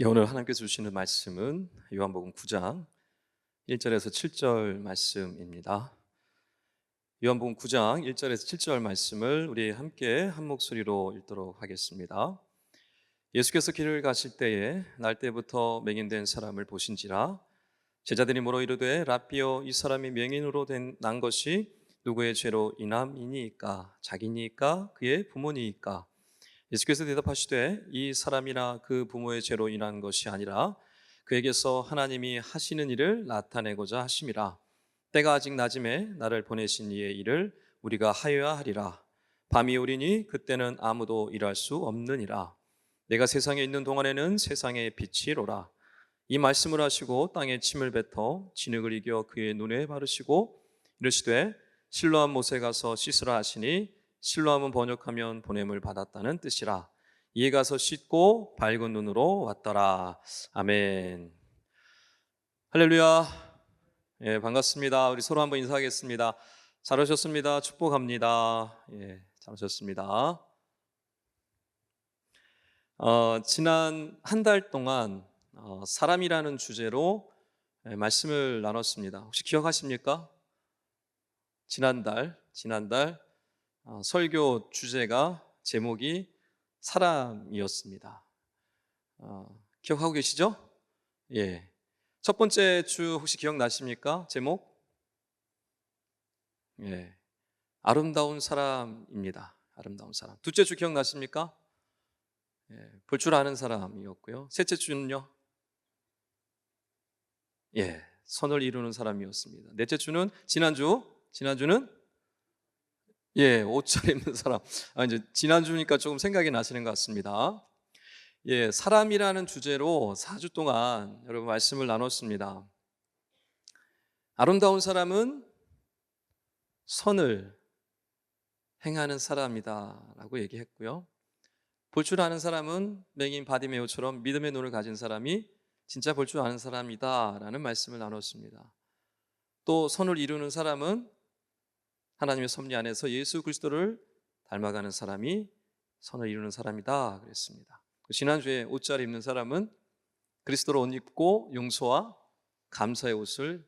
오늘 하나님께서 주시는 말씀은 요한복음 9장 1절에서 7절 말씀입니다. 요한복음 9장 1절에서 7절 말씀을 우리 함께 한 목소리로 읽도록 하겠습니다. 예수께서 길을 가실 때에 날 때부터 맹인된 사람을 보신지라. 제자들이 물어 이르되 라삐여, 이 사람이 맹인으로 난 것이 누구의 죄로 인함이니이까? 자기니이까 그의 부모니이까? 예수께서 대답하시되 이 사람이나 그 부모의 죄로 인한 것이 아니라 그에게서 하나님이 하시는 일을 나타내고자 하심이라. 때가 아직 낮음에 나를 보내신 이의 일을 우리가 하여야 하리라. 밤이 오리니 그때는 아무도 일할 수 없느니라. 내가 세상에 있는 동안에는 세상의 빛이로라. 이 말씀을 하시고 땅에 침을 뱉어 진흙을 이겨 그의 눈에 바르시고 이르시되 실로암 못에 가서 씻으라 하시니, 실로암은 번역하면 보냄을 받았다는 뜻이라. 이에 가서 씻고 밝은 눈으로 왔더라. 아멘. 할렐루야. 반갑습니다. 우리 서로 한번 인사하겠습니다. 잘 오셨습니다. 축복합니다. 잘 오셨습니다. 지난 한 달 동안 사람이라는 주제로 말씀을 나눴습니다. 혹시 기억하십니까? 지난달 설교 주제가 제목이 사람이었습니다. 기억하고 계시죠? 예. 첫 번째 주 혹시 기억나십니까? 제목? 예. 아름다운 사람입니다. 아름다운 사람. 둘째 주 기억나십니까? 볼 줄 아는 사람이었고요. 셋째 주는요? 선을 이루는 사람이었습니다. 넷째 주는 지난주는 옷 잘 입는 사람. 이제 지난주니까 조금 생각이 나시는 것 같습니다. 사람이라는 주제로 4주 동안 여러분 말씀을 나눴습니다. 아름다운 사람은 선을 행하는 사람이다 라고 얘기했고요. 볼 줄 아는 사람은 맹인 바디메오처럼 믿음의 눈을 가진 사람이 진짜 볼 줄 아는 사람이다 라는 말씀을 나눴습니다. 또 선을 이루는 사람은 하나님의 섭리 안에서 예수 그리스도를 닮아가는 사람이 선을 이루는 사람이다 그랬습니다. 지난주에 옷 잘 입는 사람은 그리스도로 옷 입고 용서와 감사의 옷을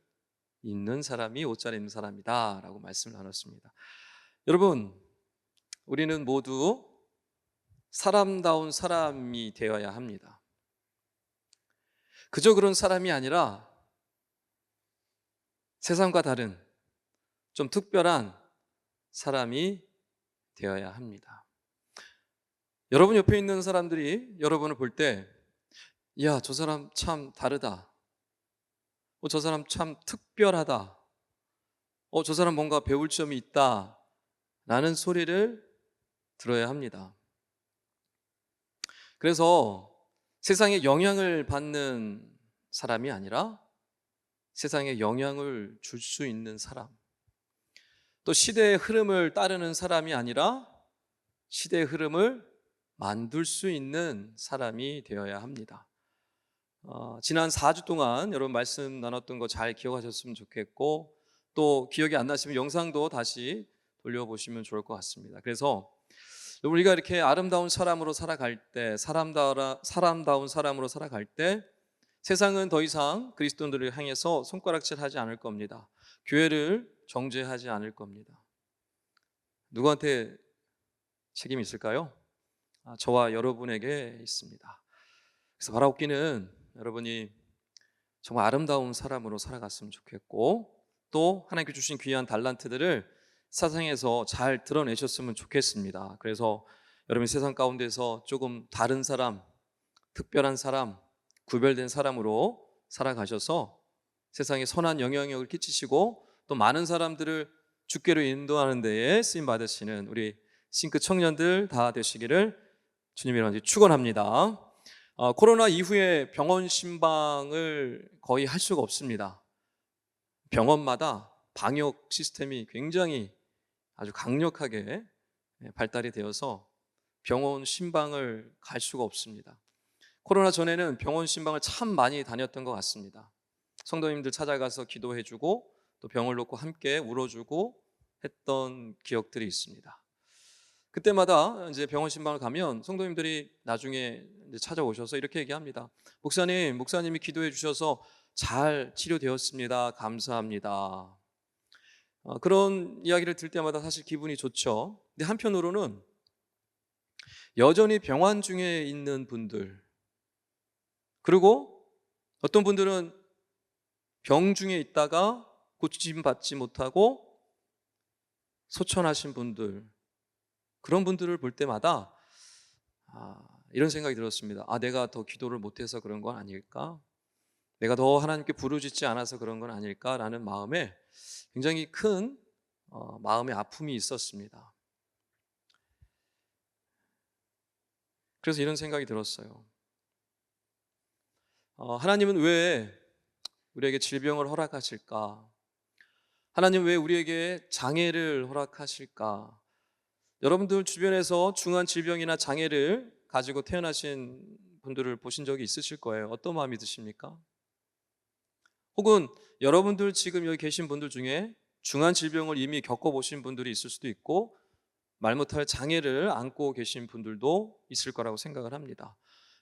입는 사람이 옷 잘 입는 사람이다 라고 말씀을 나눴습니다. 여러분, 우리는 모두 사람다운 사람이 되어야 합니다. 그저 그런 사람이 아니라 세상과 다른 좀 특별한 사람이 되어야 합니다. 여러분 옆에 있는 사람들이 여러분을 볼 때, 야, 저 사람 참 다르다. 저 사람 참 특별하다. 저 사람 뭔가 배울 점이 있다. 라는 소리를 들어야 합니다. 그래서 세상에 영향을 받는 사람이 아니라 세상에 영향을 줄 수 있는 사람, 또 시대의 흐름을 따르는 사람이 아니라 시대의 흐름을 만들 수 있는 사람이 되어야 합니다. 지난 4주 동안 여러분 말씀 나눴던 거 잘 기억하셨으면 좋겠고, 또 기억이 안 나시면 영상도 다시 돌려보시면 좋을 것 같습니다. 그래서 우리가 이렇게 아름다운 사람으로 살아갈 때, 사람다운 사람으로 살아갈 때 세상은 더 이상 그리스도인들을 향해서 손가락질하지 않을 겁니다. 교회를 정죄하지 않을 겁니다. 누구한테 책임이 있을까요? 저와 여러분에게 있습니다. 그래서 바라옵기는 여러분이 정말 아름다운 사람으로 살아갔으면 좋겠고, 또 하나님께 주신 귀한 달란트들을 세상에서 잘 드러내셨으면 좋겠습니다. 그래서 여러분이 세상 가운데서 조금 다른 사람, 특별한 사람, 구별된 사람으로 살아가셔서 세상에 선한 영향력을 끼치시고 또 많은 사람들을 주께로 인도하는 데에 쓰임 받으시는 우리 싱크 청년들 다 되시기를 주님이랑 축원합니다. 코로나 이후에 병원 신방을 거의 할 수가 없습니다. 병원마다 방역 시스템이 굉장히 아주 강력하게 발달이 되어서 병원 신방을 갈 수가 없습니다. 코로나 전에는 병원 신방을 참 많이 다녔던 것 같습니다. 성도님들 찾아가서 기도해주고 또 병을 놓고 함께 울어주고 했던 기억들이 있습니다. 그때마다 이제 병원 신방을 가면 성도님들이 나중에 이제 찾아오셔서 이렇게 얘기합니다. 목사님이 기도해 주셔서 잘 치료되었습니다. 감사합니다. 그런 이야기를 들을 때마다 사실 기분이 좋죠. 근데 한편으로는 여전히 병환 중에 있는 분들, 그리고 어떤 분들은 병 중에 있다가 고침 받지 못하고 소천하신 분들, 그런 분들을 볼 때마다 이런 생각이 들었습니다. 내가 더 기도를 못해서 그런 건 아닐까? 내가 더 하나님께 부르짖지 않아서 그런 건 아닐까라는 마음에 굉장히 큰 마음의 아픔이 있었습니다. 그래서 이런 생각이 들었어요. 하나님은 왜 우리에게 질병을 허락하실까? 하나님 왜 우리에게 장애를 허락하실까? 여러분들 주변에서 중한 질병이나 장애를 가지고 태어나신 분들을 보신 적이 있으실 거예요. 어떤 마음이 드십니까? 혹은 여러분들 지금 여기 계신 분들 중에 중한 질병을 이미 겪어보신 분들이 있을 수도 있고 말 못할 장애를 안고 계신 분들도 있을 거라고 생각을 합니다.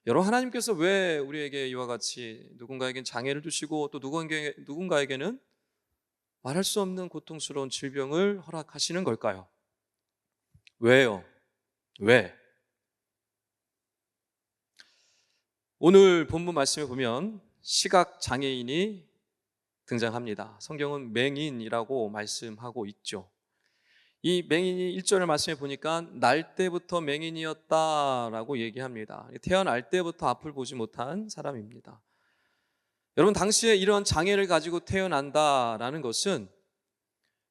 여러분, 하나님께서 왜 우리에게 이와 같이 누군가에겐 장애를 주시고 또 누군가에게는 말할 수 없는 고통스러운 질병을 허락하시는 걸까요? 왜요? 왜? 오늘 본문 말씀에 보면 시각 장애인이 등장합니다. 성경은 맹인이라고 말씀하고 있죠. 이 맹인이 1절 말씀에 보니까 날 때부터 맹인이었다라고 얘기합니다. 태어날 때부터 앞을 보지 못한 사람입니다. 여러분, 당시에 이런 장애를 가지고 태어난다라는 것은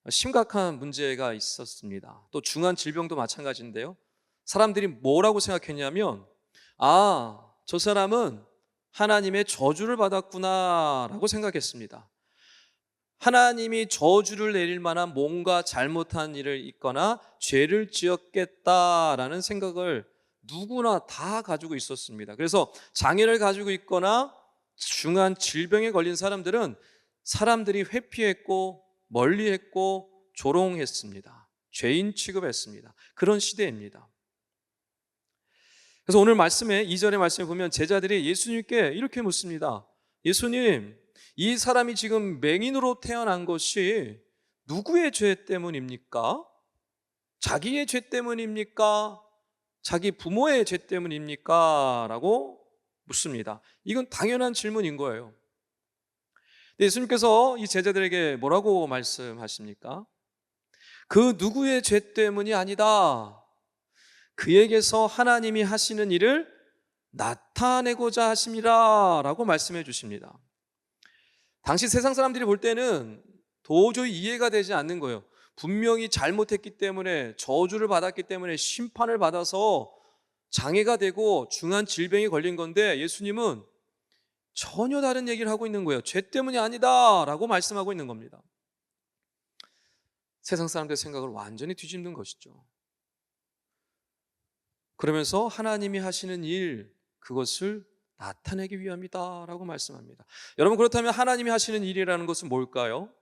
심각한 문제가 있었습니다. 또 중한 질병도 마찬가지인데요. 사람들이 뭐라고 생각했냐면 저 사람은 하나님의 저주를 받았구나라고 생각했습니다. 하나님이 저주를 내릴 만한 뭔가 잘못한 일을 있거나 죄를 지었겠다라는 생각을 누구나 다 가지고 있었습니다. 그래서 장애를 가지고 있거나 중한 질병에 걸린 사람들은 사람들이 회피했고 멀리했고 조롱했습니다. 죄인 취급했습니다. 그런 시대입니다. 그래서 오늘 말씀에 2절의 말씀에 보면 제자들이 예수님께 이렇게 묻습니다. 예수님, 이 사람이 지금 맹인으로 태어난 것이 누구의 죄 때문입니까? 자기의 죄 때문입니까? 자기 부모의 죄 때문입니까? 라고 묻습니다. 이건 당연한 질문인 거예요. 근데 예수님께서 이 제자들에게 뭐라고 말씀하십니까? 그 누구의 죄 때문이 아니다. 그에게서 하나님이 하시는 일을 나타내고자 하심이라 라고 말씀해 주십니다. 당시 세상 사람들이 볼 때는 도저히 이해가 되지 않는 거예요. 분명히 잘못했기 때문에 저주를 받았기 때문에 심판을 받아서 장애가 되고 중한 질병이 걸린 건데 예수님은 전혀 다른 얘기를 하고 있는 거예요. 죄 때문이 아니다 라고 말씀하고 있는 겁니다. 세상 사람들의 생각을 완전히 뒤집는 것이죠. 그러면서 하나님이 하시는 일, 그것을 나타내기 위함이다 라고 말씀합니다. 여러분, 그렇다면 하나님이 하시는 일이라는 것은 뭘까요?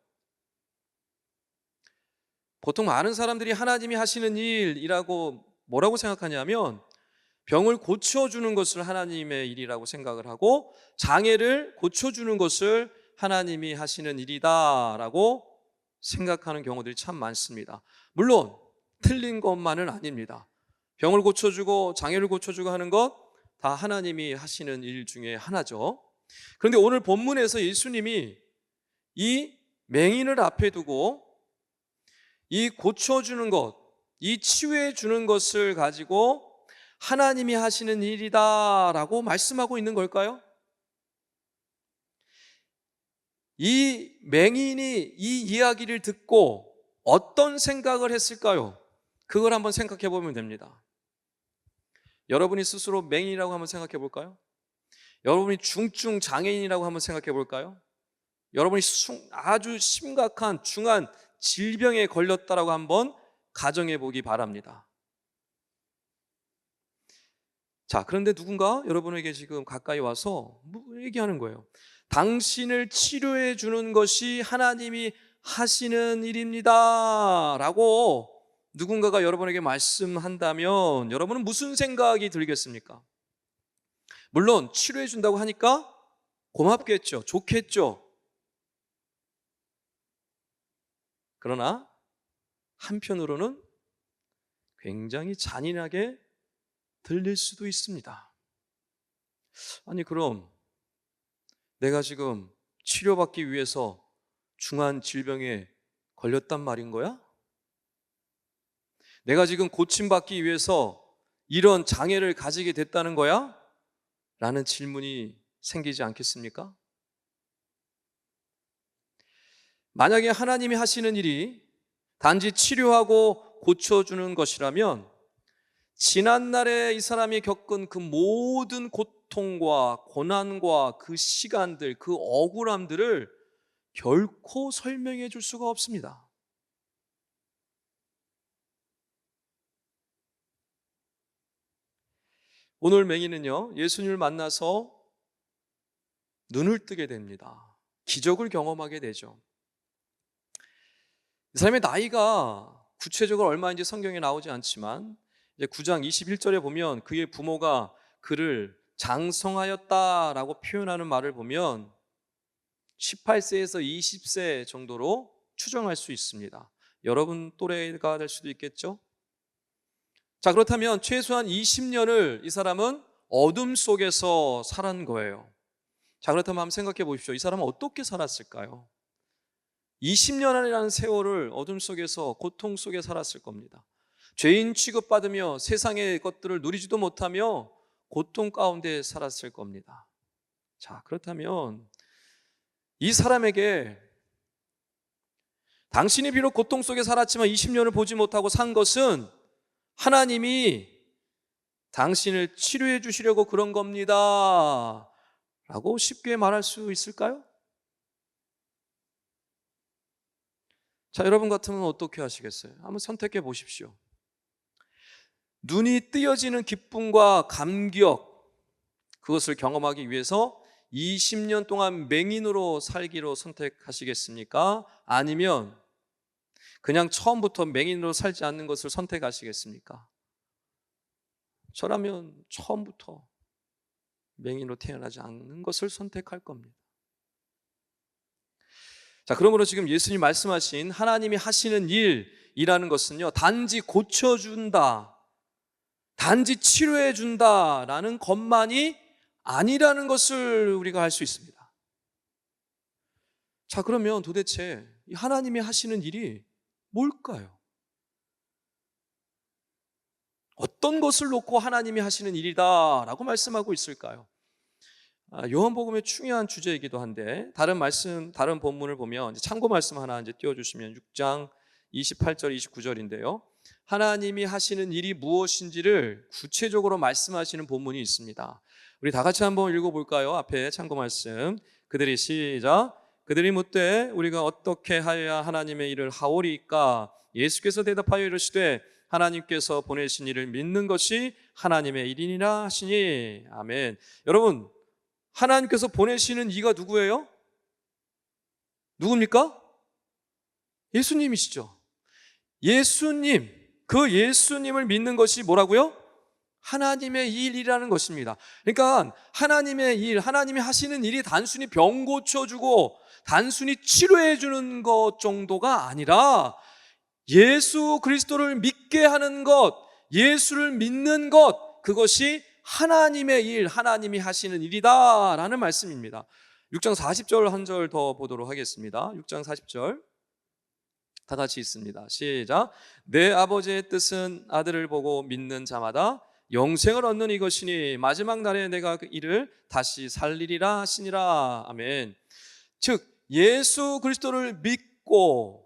보통 많은 사람들이 하나님이 하시는 일이라고 뭐라고 생각하냐면 병을 고쳐주는 것을 하나님의 일이라고 생각을 하고 장애를 고쳐주는 것을 하나님이 하시는 일이다 라고 생각하는 경우들이 참 많습니다. 물론 틀린 것만은 아닙니다. 병을 고쳐주고 장애를 고쳐주고 하는 것 다 하나님이 하시는 일 중에 하나죠. 그런데 오늘 본문에서 예수님이 이 맹인을 앞에 두고 이 고쳐주는 것, 이 치유해 주는 것을 가지고 하나님이 하시는 일이다 라고 말씀하고 있는 걸까요? 이 맹인이 이 이야기를 듣고 어떤 생각을 했을까요? 그걸 한번 생각해 보면 됩니다. 여러분이 스스로 맹인이라고 한번 생각해 볼까요? 여러분이 중증 장애인이라고 한번 생각해 볼까요? 여러분이 아주 심각한 중한 질병에 걸렸다라고 한번 가정해 보기 바랍니다. 자, 그런데 누군가 여러분에게 지금 가까이 와서 얘기하는 거예요. 당신을 치료해 주는 것이 하나님이 하시는 일입니다 라고 누군가가 여러분에게 말씀한다면 여러분은 무슨 생각이 들겠습니까? 물론 치료해 준다고 하니까 고맙겠죠. 좋겠죠. 그러나 한편으로는 굉장히 잔인하게 들릴 수도 있습니다. 아니, 그럼 내가 지금 치료받기 위해서 중한 질병에 걸렸단 말인 거야? 내가 지금 고침받기 위해서 이런 장애를 가지게 됐다는 거야? 라는 질문이 생기지 않겠습니까? 만약에 하나님이 하시는 일이 단지 치료하고 고쳐주는 것이라면 지난날에 이 사람이 겪은 그 모든 고통과 고난과 그 시간들, 그 억울함들을 결코 설명해 줄 수가 없습니다. 오늘 맹인은요, 예수님을 만나서 눈을 뜨게 됩니다. 기적을 경험하게 되죠. 이 사람의 나이가 구체적으로 얼마인지 성경에 나오지 않지만 이제 9장 21절에 보면 그의 부모가 그를 장성하였다라고 표현하는 말을 보면 18세에서 20세 정도로 추정할 수 있습니다. 여러분 또래가 될 수도 있겠죠? 자, 그렇다면 최소한 20년을 이 사람은 어둠 속에서 살은 거예요. 자, 그렇다면 한번 생각해 보십시오. 이 사람은 어떻게 살았을까요? 20년이라는 세월을 어둠 속에서 고통 속에 살았을 겁니다. 죄인 취급받으며 세상의 것들을 누리지도 못하며 고통 가운데 살았을 겁니다. 자, 그렇다면 이 사람에게 당신이 비록 고통 속에 살았지만 20년을 보지 못하고 산 것은 하나님이 당신을 치료해 주시려고 그런 겁니다 라고 쉽게 말할 수 있을까요? 자, 여러분 같으면 어떻게 하시겠어요? 한번 선택해 보십시오. 눈이 뜨여지는 기쁨과 감격, 그것을 경험하기 위해서 20년 동안 맹인으로 살기로 선택하시겠습니까? 아니면 그냥 처음부터 맹인으로 살지 않는 것을 선택하시겠습니까? 저라면 처음부터 맹인으로 태어나지 않는 것을 선택할 겁니다. 자, 그러므로 지금 예수님 말씀하신 하나님이 하시는 일이라는 것은요, 단지 고쳐준다, 단지 치료해준다라는 것만이 아니라는 것을 우리가 알 수 있습니다. 자, 그러면 도대체 이 하나님이 하시는 일이 뭘까요? 어떤 것을 놓고 하나님이 하시는 일이다라고 말씀하고 있을까요? 요한복음의 중요한 주제이기도 한데 다른 본문을 보면 참고 말씀 하나 이제 띄워주시면 6장 28절 29절인데요. 하나님이 하시는 일이 무엇인지를 구체적으로 말씀하시는 본문이 있습니다. 우리 다 같이 한번 읽어볼까요? 앞에 참고 말씀. 그들이 시작. 그들이 묻되 우리가 어떻게 하여야 하나님의 일을 하오리까? 예수께서 대답하여 이르시되 하나님께서 보내신 일을 믿는 것이 하나님의 일이니라 하시니. 아멘. 여러분, 하나님께서 보내시는 이가 누구예요? 누굽니까? 예수님이시죠. 예수님, 그 예수님을 믿는 것이 뭐라고요? 하나님의 일이라는 것입니다. 그러니까 하나님의 일, 하나님이 하시는 일이 단순히 병 고쳐주고 단순히 치료해주는 것 정도가 아니라 예수 그리스도를 믿게 하는 것, 예수를 믿는 것, 그것이 하나님의 일, 하나님이 하시는 일이다라는 말씀입니다. 6장 40절 한 절 더 보도록 하겠습니다. 6장 40절 다 같이 있습니다. 시작. 내 아버지의 뜻은 아들을 보고 믿는 자마다 영생을 얻는 이것이니 마지막 날에 내가 그 이를 다시 살리리라 하시니라. 아멘. 즉 예수 그리스도를 믿고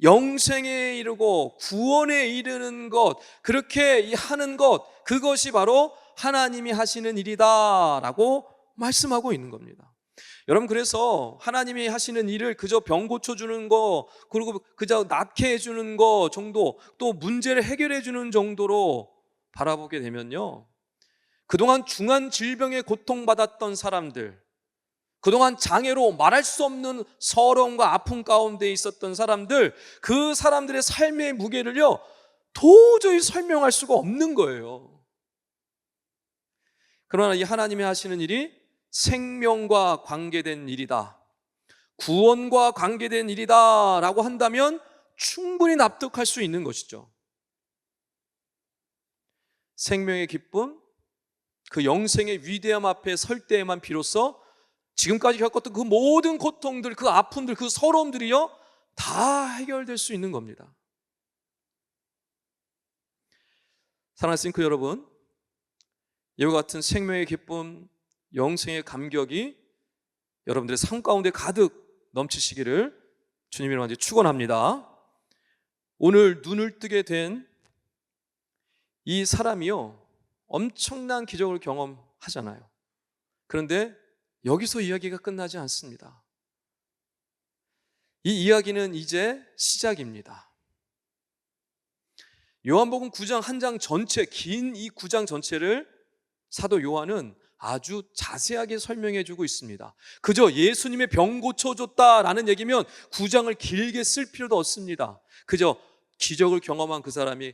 영생에 이르고 구원에 이르는 것, 그렇게 하는 것, 그것이 바로 하나님이 하시는 일이다라고 말씀하고 있는 겁니다. 여러분, 그래서 하나님이 하시는 일을 그저 병 고쳐주는 거, 그리고 그저 낫게 해주는 거 정도, 또 문제를 해결해 주는 정도로 바라보게 되면요, 그동안 중한 질병에 고통받았던 사람들, 그동안 장애로 말할 수 없는 서러움과 아픔 가운데 있었던 사람들, 그 사람들의 삶의 무게를요 도저히 설명할 수가 없는 거예요. 그러나 이 하나님이 하시는 일이 생명과 관계된 일이다, 구원과 관계된 일이다 라고 한다면 충분히 납득할 수 있는 것이죠. 생명의 기쁨, 그 영생의 위대함 앞에 설 때에만 비로소 지금까지 겪었던 그 모든 고통들, 그 아픔들, 그 서러움들이요 다 해결될 수 있는 겁니다. 사랑하는 싱크 여러분, 이와 같은 생명의 기쁨, 영생의 감격이 여러분들의 삶 가운데 가득 넘치시기를 주님의 이름으로 축원합니다. 오늘 눈을 뜨게 된 이 사람이요 엄청난 기적을 경험하잖아요. 그런데 여기서 이야기가 끝나지 않습니다. 이 이야기는 이제 시작입니다. 요한복음 9장 한 장 전체, 긴 이 9장 전체를 사도 요한은 아주 자세하게 설명해 주고 있습니다. 그저 예수님의 병 고쳐줬다라는 얘기면 9장을 길게 쓸 필요도 없습니다. 그저 기적을 경험한 그 사람이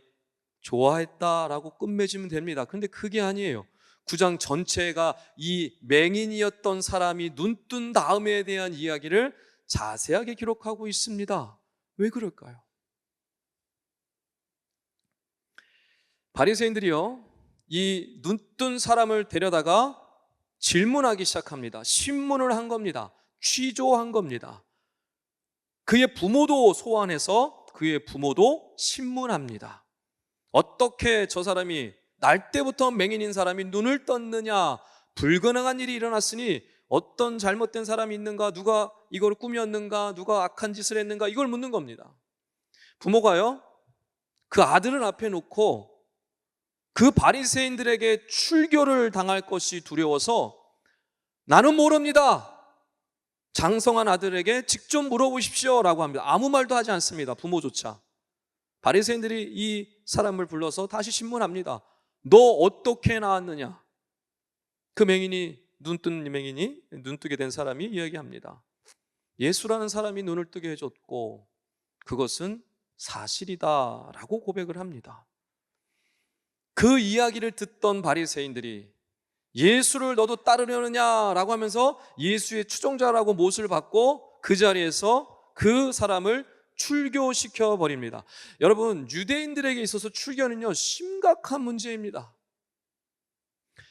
좋아했다라고 끝맺으면 됩니다. 그런데 그게 아니에요. 9장 전체가 이 맹인이었던 사람이 눈 뜬 다음에 대한 이야기를 자세하게 기록하고 있습니다. 왜 그럴까요? 바리새인들이요 이 눈 뜬 사람을 데려다가 질문하기 시작합니다. 신문을 한 겁니다. 취조한 겁니다. 그의 부모도 소환해서 그의 부모도 신문합니다. 어떻게 저 사람이 날 때부터 맹인인 사람이 눈을 떴느냐, 불가능한 일이 일어났으니 어떤 잘못된 사람이 있는가, 누가 이걸 꾸몄는가, 누가 악한 짓을 했는가, 이걸 묻는 겁니다. 부모가요 그 아들을 앞에 놓고 그 바리새인들에게 출교를 당할 것이 두려워서 나는 모릅니다, 장성한 아들에게 직접 물어보십시오 라고 합니다. 아무 말도 하지 않습니다. 부모조차. 바리새인들이 이 사람을 불러서 다시 신문합니다. 너 어떻게 나왔느냐? 그 맹인이, 눈뜬 맹인이, 눈뜨게 된 사람이 이야기합니다. 예수라는 사람이 눈을 뜨게 해줬고 그것은 사실이다 라고 고백을 합니다. 그 이야기를 듣던 바리새인들이 예수를 너도 따르려느냐 라고 하면서 예수의 추종자라고 못을 받고 그 자리에서 그 사람을 출교시켜 버립니다. 여러분, 유대인들에게 있어서 출교는요 심각한 문제입니다.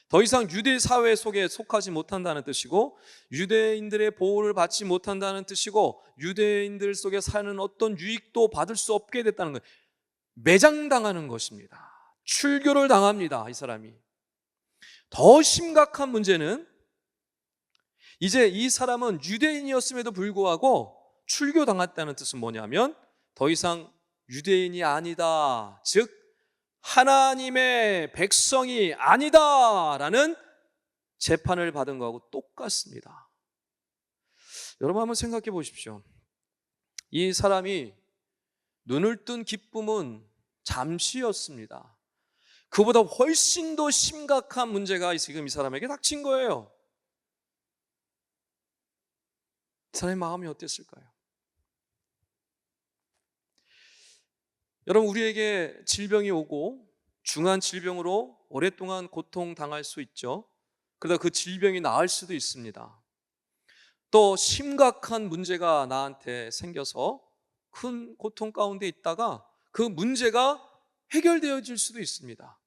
더 이상 유대 사회 속에 속하지 못한다는 뜻이고, 유대인들의 보호를 받지 못한다는 뜻이고, 유대인들 속에 사는 어떤 유익도 받을 수 없게 됐다는 거예요. 매장당하는 것입니다. 출교를 당합니다, 이 사람이. 더 심각한 문제는 이제 이 사람은 유대인이었음에도 불구하고 출교당했다는 뜻은 뭐냐면 더 이상 유대인이 아니다, 즉 하나님의 백성이 아니다라는 재판을 받은 거하고 똑같습니다. 여러분 한번 생각해 보십시오. 이 사람이 눈을 뜬 기쁨은 잠시였습니다. 그보다 훨씬 더 심각한 문제가 지금 이 사람에게 닥친 거예요. 이 사람의 마음이 어땠을까요? 여러분, 우리에게 질병이 오고 중한 질병으로 오랫동안 고통당할 수 있죠. 그러다 그 질병이 나을 수도 있습니다. 또 심각한 문제가 나한테 생겨서 큰 고통 가운데 있다가 그 문제가 해결되어질 수도 있습니다.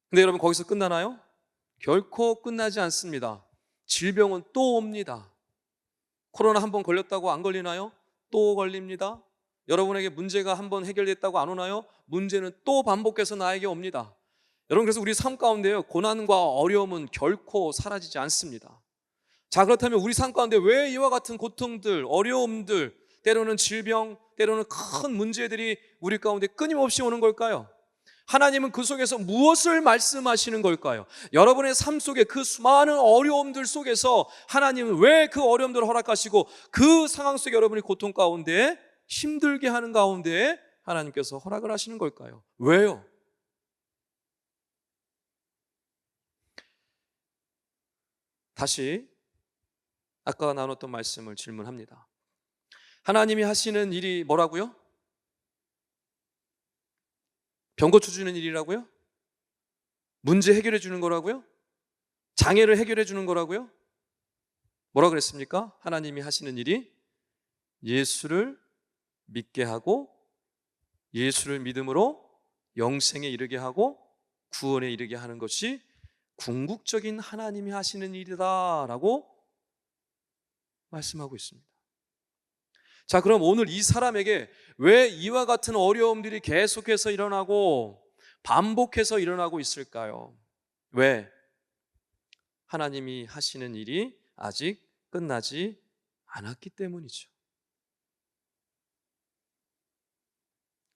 근데 여러분, 거기서 끝나나요? 결코 끝나지 않습니다. 질병은 또 옵니다. 코로나 한번 걸렸다고 안 걸리나요? 또 걸립니다. 여러분에게 문제가 한번 해결됐다고 안 오나요? 문제는 또 반복해서 나에게 옵니다. 여러분, 그래서 우리 삶 가운데요 고난과 어려움은 결코 사라지지 않습니다. 자, 그렇다면 우리 삶 가운데 왜 이와 같은 고통들, 어려움들, 때로는 질병, 때로는 큰 문제들이 우리 가운데 끊임없이 오는 걸까요? 하나님은 그 속에서 무엇을 말씀하시는 걸까요? 여러분의 삶 속에 그 수많은 어려움들 속에서 하나님은 왜 그 어려움들을 허락하시고 그 상황 속에 여러분이 고통 가운데 힘들게 하는 가운데 하나님께서 허락을 하시는 걸까요? 왜요? 다시 아까 나눴던 말씀을 질문합니다. 하나님이 하시는 일이 뭐라고요? 병고쳐 주는 일이라고요? 문제 해결해 주는 거라고요? 장애를 해결해 주는 거라고요? 뭐라 그랬습니까? 하나님이 하시는 일이 예수를 믿게 하고 예수를 믿음으로 영생에 이르게 하고 구원에 이르게 하는 것이 궁극적인 하나님이 하시는 일이다라고 말씀하고 있습니다. 자, 그럼 오늘 이 사람에게 왜 이와 같은 어려움들이 계속해서 일어나고 반복해서 일어나고 있을까요? 왜? 하나님이 하시는 일이 아직 끝나지 않았기 때문이죠.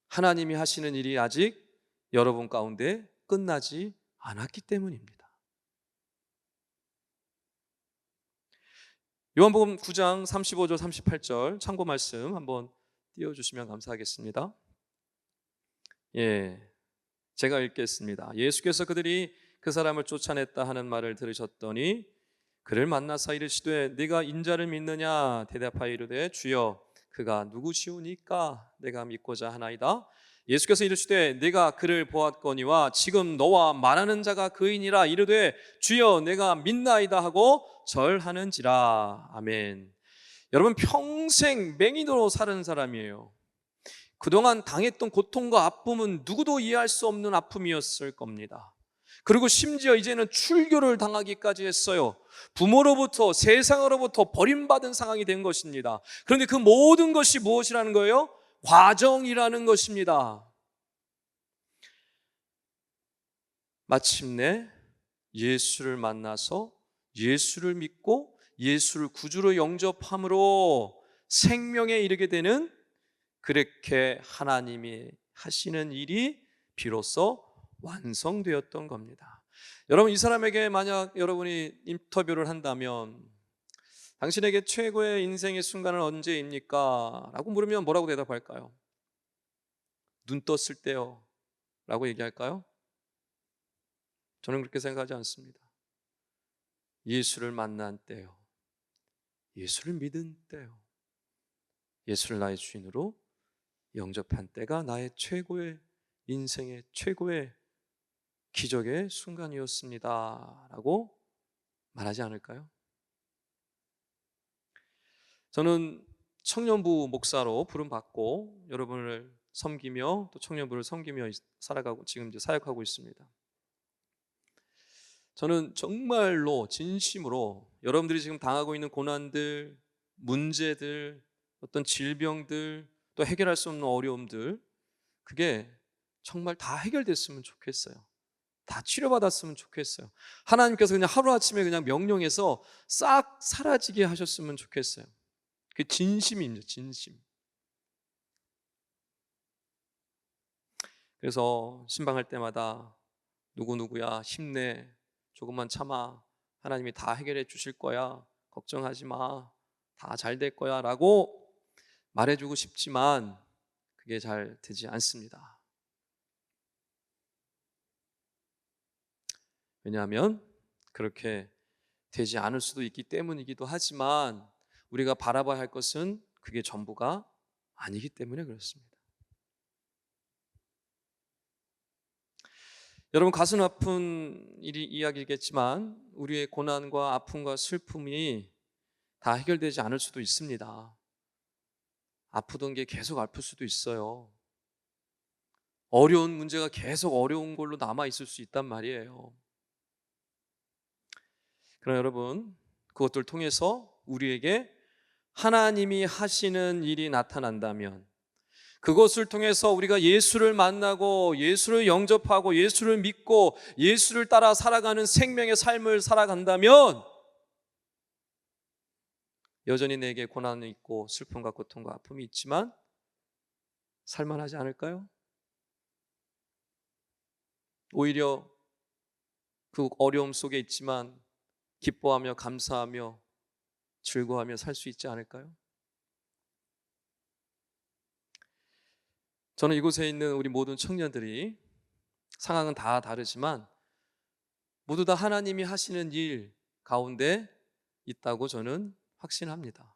하나님이 하시는 일이 아직 여러분 가운데 끝나지 않았기 때문입니다. 요한복음 9장 35절 38절 참고 말씀 한번 띄워주시면 감사하겠습니다. 예, 제가 읽겠습니다. 예수께서 그들이 그 사람을 쫓아냈다 하는 말을 들으셨더니 그를 만나사 이르시되 네가 인자를 믿느냐 대답하여 이르되 주여 그가 누구시오니까 내가 믿고자 하나이다. 예수께서 이르시되 네가 그를 보았거니와 지금 너와 말하는 자가 그이니라. 이르되 주여 내가 믿나이다 하고 절하는지라. 아멘. 여러분, 평생 맹인으로 사는 사람이에요. 그동안 당했던 고통과 아픔은 누구도 이해할 수 없는 아픔이었을 겁니다. 그리고 심지어 이제는 출교를 당하기까지 했어요. 부모로부터, 세상으로부터 버림받은 상황이 된 것입니다. 그런데 그 모든 것이 무엇이라는 거예요? 과정이라는 것입니다. 마침내 예수를 만나서 예수를 믿고 예수를 구주로 영접함으로 생명에 이르게 되는, 그렇게 하나님이 하시는 일이 비로소 완성되었던 겁니다. 여러분, 이 사람에게 만약 여러분이 인터뷰를 한다면 당신에게 최고의 인생의 순간은 언제입니까? 라고 물으면 뭐라고 대답할까요? 눈 떴을 때요 라고 얘기할까요? 저는 그렇게 생각하지 않습니다. 예수를 만난 때요, 예수를 믿은 때요, 예수를 나의 주인으로 영접한 때가 나의 최고의 인생의 최고의 기적의 순간이었습니다 라고 말하지 않을까요? 저는 청년부 목사로 부름받고 여러분을 섬기며 또 청년부를 섬기며 살아가고 지금 이제 사역하고 있습니다. 저는 정말로 진심으로 여러분들이 지금 당하고 있는 고난들, 문제들, 어떤 질병들, 또 해결할 수 없는 어려움들, 그게 정말 다 해결됐으면 좋겠어요. 다 치료받았으면 좋겠어요. 하나님께서 그냥 하루아침에 그냥 명령해서 싹 사라지게 하셨으면 좋겠어요. 그게 진심입니다. 진심. 그래서 신방할 때마다 누구누구야 힘내, 조금만 참아, 하나님이 다 해결해 주실 거야, 걱정하지 마, 다 잘 될 거야 라고 말해주고 싶지만 그게 잘 되지 않습니다. 왜냐하면 그렇게 되지 않을 수도 있기 때문이기도 하지만 우리가 바라봐야 할 것은 그게 전부가 아니기 때문에 그렇습니다. 여러분, 가슴 아픈 이야기겠지만 우리의 고난과 아픔과 슬픔이 다 해결되지 않을 수도 있습니다. 아프던 게 계속 아플 수도 있어요. 어려운 문제가 계속 어려운 걸로 남아 있을 수 있단 말이에요. 그러나 여러분, 그것들 통해서 우리에게 하나님이 하시는 일이 나타난다면, 그것을 통해서 우리가 예수를 만나고 예수를 영접하고 예수를 믿고 예수를 따라 살아가는 생명의 삶을 살아간다면 여전히 내게 고난이 있고 슬픔과 고통과 아픔이 있지만 살만하지 않을까요? 오히려 그 어려움 속에 있지만 기뻐하며 감사하며 즐거워하며 살 수 있지 않을까요? 저는 이곳에 있는 우리 모든 청년들이 상황은 다 다르지만 모두 다 하나님이 하시는 일 가운데 있다고 저는 확신합니다.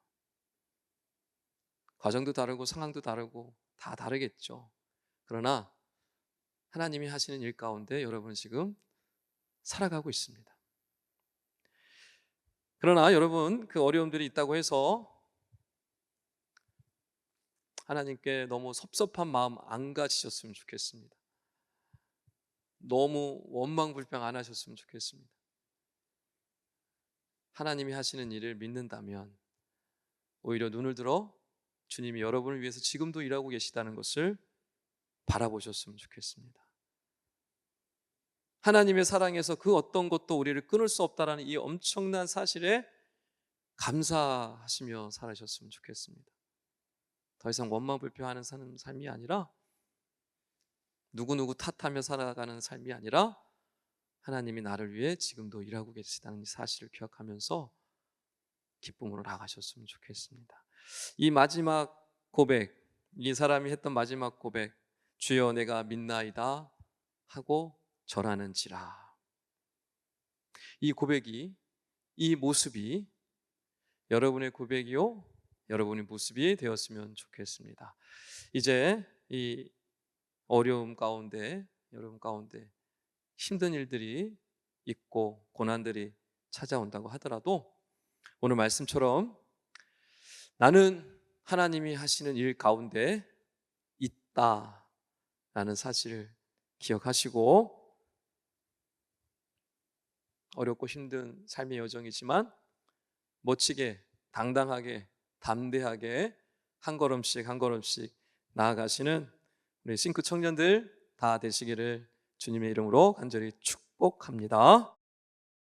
과정도 다르고 상황도 다르고 다 다르겠죠. 그러나 하나님이 하시는 일 가운데 여러분은 지금 살아가고 있습니다. 그러나 여러분, 그 어려움들이 있다고 해서 하나님께 너무 섭섭한 마음 안 가지셨으면 좋겠습니다. 너무 원망불평 안 하셨으면 좋겠습니다. 하나님이 하시는 일을 믿는다면 오히려 눈을 들어 주님이 여러분을 위해서 지금도 일하고 계시다는 것을 바라보셨으면 좋겠습니다. 하나님의 사랑에서 그 어떤 것도 우리를 끊을 수 없다는 이 엄청난 사실에 감사하시며 살아셨으면 좋겠습니다. 더 이상 원망불평하는 사는 삶이 아니라, 누구누구 탓하며 살아가는 삶이 아니라, 하나님이 나를 위해 지금도 일하고 계시다는 사실을 기억하면서 기쁨으로 나가셨으면 좋겠습니다. 이 마지막 고백, 이 사람이 했던 마지막 고백, 주여 내가 믿나이다 하고 절하는지라. 이 고백이, 이 모습이 여러분의 고백이요, 여러분의 모습이 되었으면 좋겠습니다. 이제 이 어려움 가운데, 여러분 가운데 힘든 일들이 있고 고난들이 찾아온다고 하더라도 오늘 말씀처럼 나는 하나님이 하시는 일 가운데 있다라는 사실을 기억하시고, 어렵고 힘든 삶의 여정이지만 멋지게, 당당하게, 담대하게 한 걸음씩 한 걸음씩 나아가시는 우리 싱크 청년들 다 되시기를 주님의 이름으로 간절히 축복합니다.